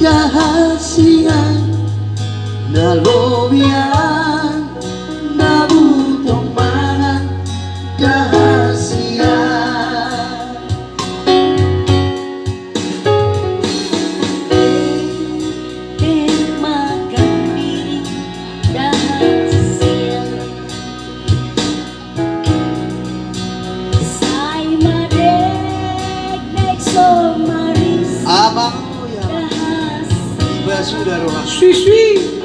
Dahasia na lobian na butong mga dahasia. Magandiri dahasia say madeg so maris Abang ya dahasia basura roha Sui sui